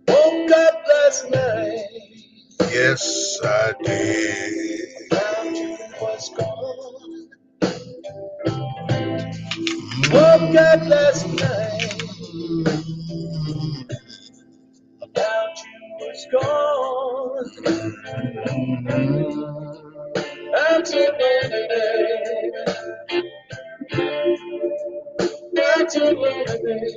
Woke up last night. Yes, I did. Found you was gone. Woke up last night. Found you was gone. I'm too lonely, baby. I'm too lonely, baby.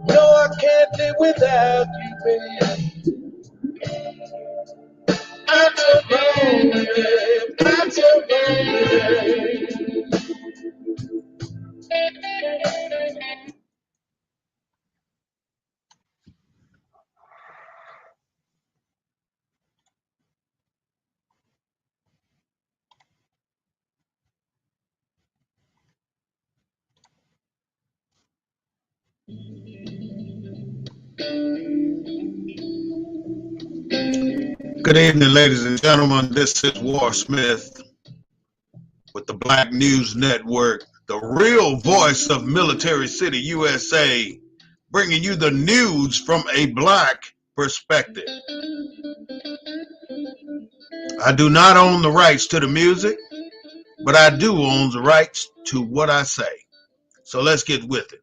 No, I can't live without you, baby. I'm too lonely, baby. I'm too lonely, baby. Good evening, ladies and gentlemen. This is War Smith with the Black News Network, the real voice of Military City, USA, bringing you the news from a black perspective. I do not own the rights to the music, but I do own the rights to what I say. So let's get with it.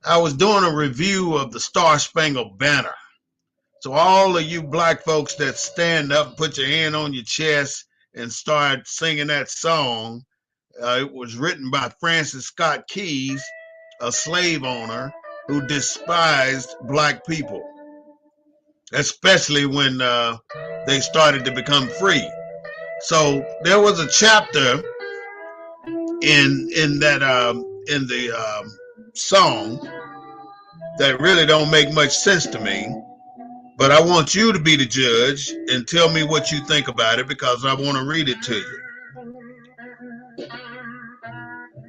I was doing a review of the Star Spangled Banner. So all of you black folks that stand up, put your hand on your chest and start singing that song, it was written by Francis Scott Keys, a slave owner who despised black people, especially when they started to become free. So there was a chapter in the song that really don't make much sense to me. But I want you to be the judge and tell me what you think about it, because I want to read it to you.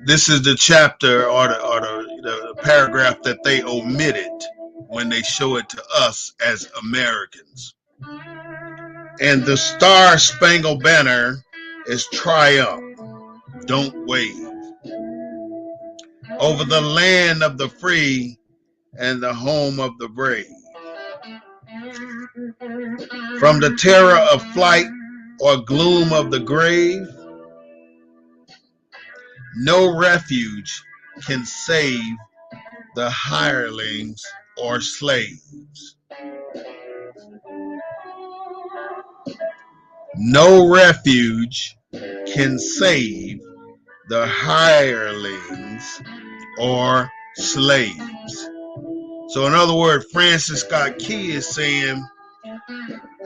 This is the chapter or the paragraph that they omitted when they show it to us as Americans. And the Star Spangled Banner is triumph, don't wave, over the land of the free and the home of the brave. From the terror of flight or gloom of the grave, no refuge can save the hirelings or slaves. No refuge can save the hirelings or slaves. So in other words, Francis Scott Key is saying,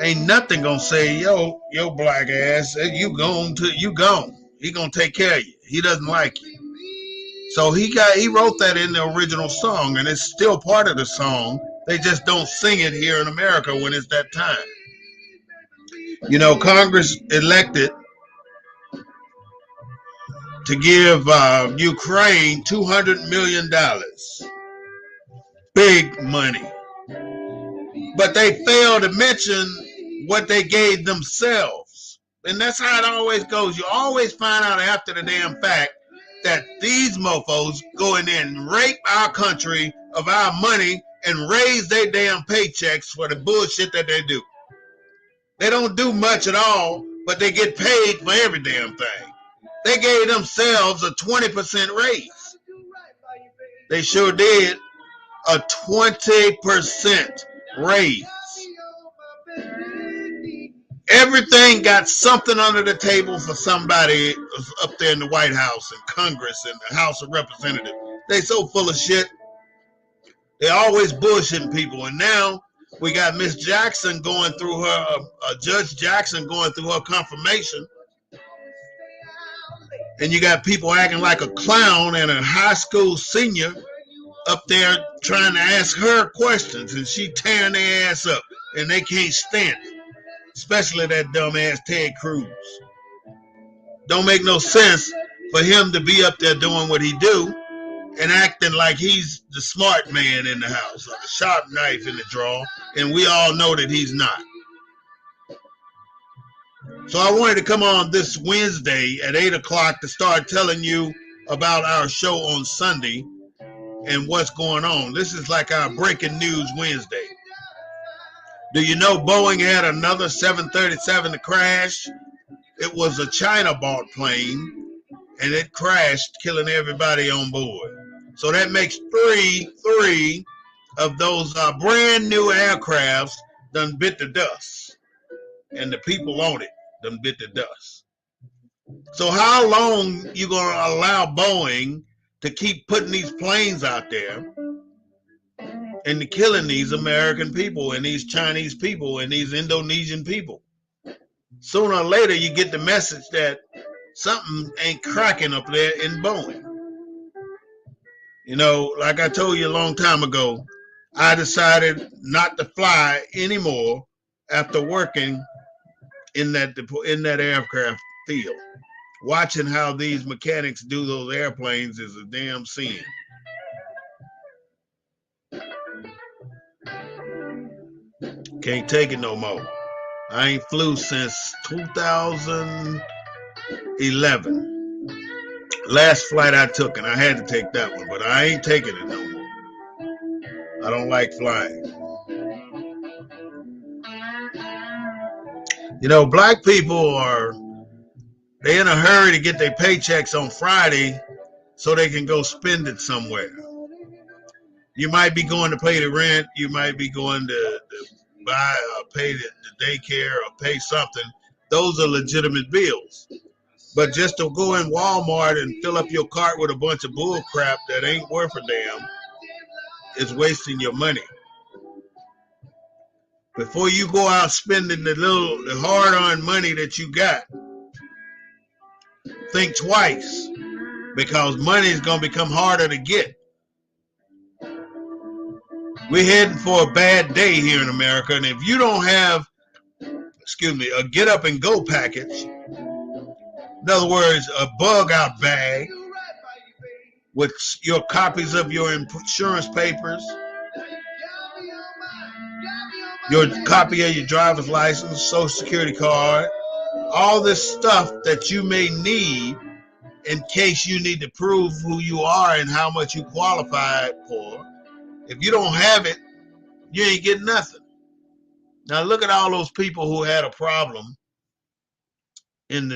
ain't nothing gonna say yo black ass. You gone. He gonna take care of you. He doesn't like you. So he wrote that in the original song, and it's still part of the song. They just don't sing it here in America when it's that time. You know, Congress elected to give Ukraine $200 million. Big money. But they failed to mention what they gave themselves. And that's how it always goes. You always find out after the damn fact that these mofos go in there and rape our country of our money and raise their damn paychecks for the bullshit that they do. They don't do much at all, but they get paid for every damn thing. They gave themselves a 20% raise. They sure did. A 20% raise. Everything got something under the table for somebody up there in the White House and Congress and the House of Representatives. They so full of shit. They always bullshitting people. And now we got Miss Jackson going through her, Judge Jackson going through her confirmation. And you got people acting like a clown and a high school senior up there trying to ask her questions, and she tearing their ass up, and they can't stand it. Especially that dumbass Ted Cruz. Don't make no sense for him to be up there doing what he do and acting like he's the smart man in the house, or the sharp knife in the drawer, and we all know that he's not. So I wanted to come on this Wednesday at 8 o'clock to start telling you about our show on Sunday and what's going on. This is like our breaking news Wednesday. Do you know Boeing had another 737 to crash? It was a China-bought plane, and it crashed, killing everybody on board. So that makes three of those brand new aircrafts done bit the dust, and the people on it done bit the dust. So how long you gonna allow Boeing to keep putting these planes out there and killing these American people and these Chinese people and these Indonesian people? Sooner or later, you get the message that something ain't cracking up there in Boeing. You know, like I told you a long time ago, I decided not to fly anymore after working in that aircraft field. Watching how these mechanics do those airplanes is a damn sin. Can't take it no more. I ain't flew since 2011. Last flight I took, and I had to take that one, but I ain't taking it no more. I don't like flying. You know, black people they in a hurry to get their paychecks on Friday so they can go spend it somewhere. You might be going to pay the rent. You might be going to buy or pay the daycare or pay something. Those are legitimate bills. But just to go in Walmart and fill up your cart with a bunch of bull crap that ain't worth a damn is wasting your money. Before you go out spending the hard-earned money that you got, think twice, because money is going to become harder to get. We're heading for a bad day here in America, and if you don't have, a get up and go package, in other words, a bug out bag with your copies of your insurance papers, your copy of your driver's license, social security card, all this stuff that you may need in case you need to prove who you are and how much you qualified for. If you don't have it, you ain't getting nothing. Now look at all those people who had a problem in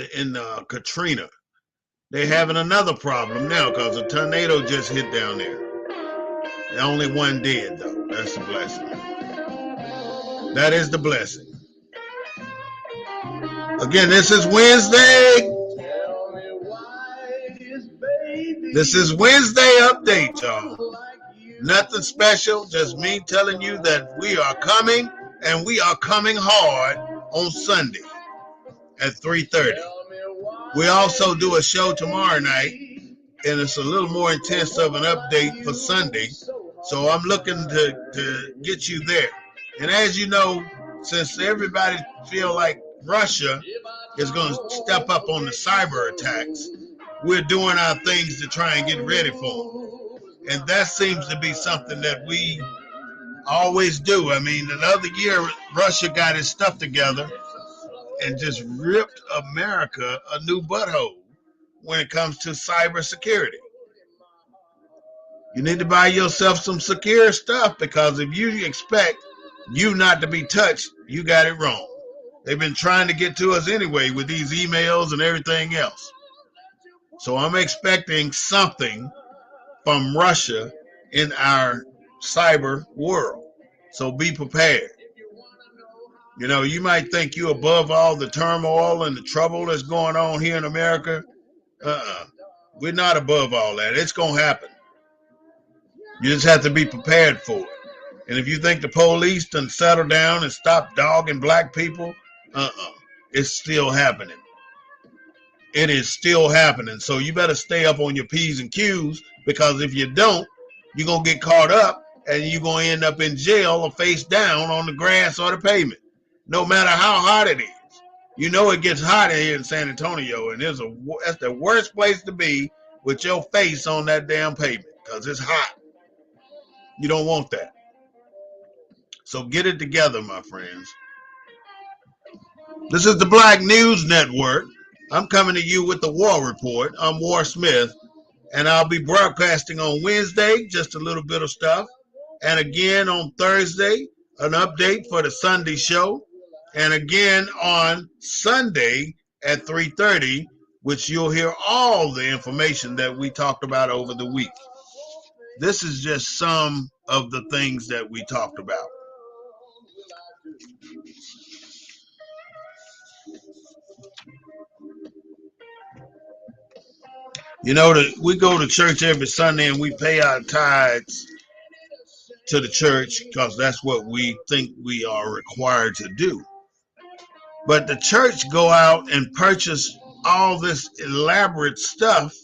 Katrina. They're having another problem now because a tornado just hit down there. Only one dead though. That's a blessing. That is the blessing. Again, this is Wednesday. This is Wednesday update, y'all. Nothing special, just me telling you that we are coming, and we are coming hard on Sunday at 3:30. We also do a show tomorrow night, and it's a little more intense of an update for Sunday. So I'm looking to get you there. And as you know, since everybody feel like Russia is going to step up on the cyber attacks, we're doing our things to try and get ready for them. And that seems to be something that we always do. I mean, another year, Russia got his stuff together and just ripped America a new butthole when it comes to cybersecurity. You need to buy yourself some secure stuff, because if you expect you not to be touched, you got it wrong. They've been trying to get to us anyway with these emails and everything else. So I'm expecting something from Russia in our cyber world. So be prepared. You know, you might think you're above all the turmoil and the trouble that's going on here in America. Uh-uh. We're not above all that. It's going to happen. You just have to be prepared for it. And if you think the police done settle down and stop dogging black people, uh-uh. It's still happening. It is still happening. So you better stay up on your P's and Q's, because if you don't, you're going to get caught up and you're going to end up in jail or face down on the grass or the pavement, no matter how hot it is. You know it gets hot here in San Antonio, and that's the worst place to be, with your face on that damn pavement, because it's hot. You don't want that. So get it together, my friends. This is the Black News Network. I'm coming to you with the War Report. I'm War Smith, and I'll be broadcasting on Wednesday, just a little bit of stuff. And again on Thursday, an update for the Sunday show. And again on Sunday at 3:30, which you'll hear all the information that we talked about over the week. This is just some of the things that we talked about. You know, we go to church every Sunday and we pay our tithes to the church because that's what we think we are required to do. But the church go out and purchase all this elaborate stuff,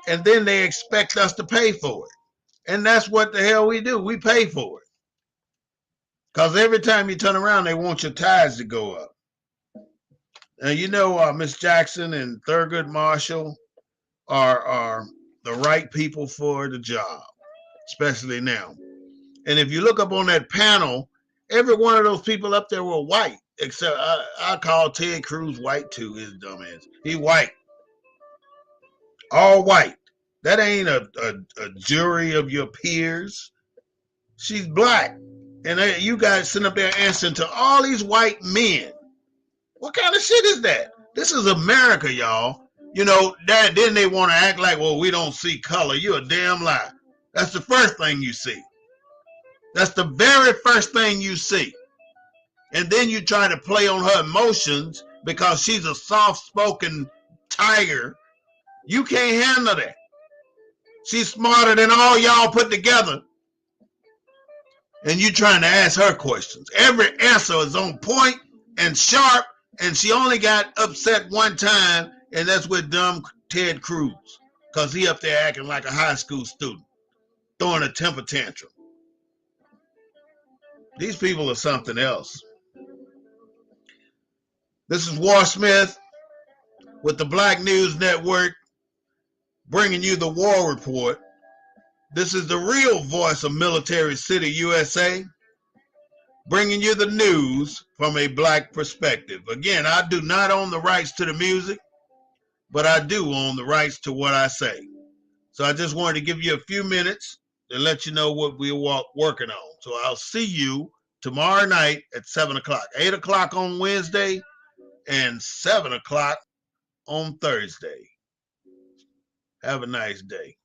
and then they expect us to pay for it. And that's what the hell we do. We pay for it. Because every time you turn around, they want your tithes to go up. And you know, Miss Jackson and Thurgood Marshall are the right people for the job, especially now. And if you look up on that panel, every one of those people up there were white, except I call Ted Cruz white too, his dumb ass. He white. All white. That ain't a jury of your peers. She's black. And you guys sitting up there answering to all these white men. What kind of shit is that? This is America, y'all. You know, then they want to act like, well, we don't see color. You're a damn lie. That's the first thing you see. That's the very first thing you see. And then you try to play on her emotions because she's a soft-spoken tiger. You can't handle that. She's smarter than all y'all put together. And you trying to ask her questions. Every answer is on point and sharp, and she only got upset one time, and that's with dumb Ted Cruz, because he up there acting like a high school student, throwing a temper tantrum. These people are something else. This is War Smith with the Black News Network, bringing you the War Report. This is the real voice of Military City, USA, bringing you the news from a black perspective. Again, I do not own the rights to the music, but I do own the rights to what I say. So I just wanted to give you a few minutes to let you know what we're working on. So I'll see you tomorrow night at 7 o'clock. 8 o'clock on Wednesday and 7 o'clock on Thursday. Have a nice day.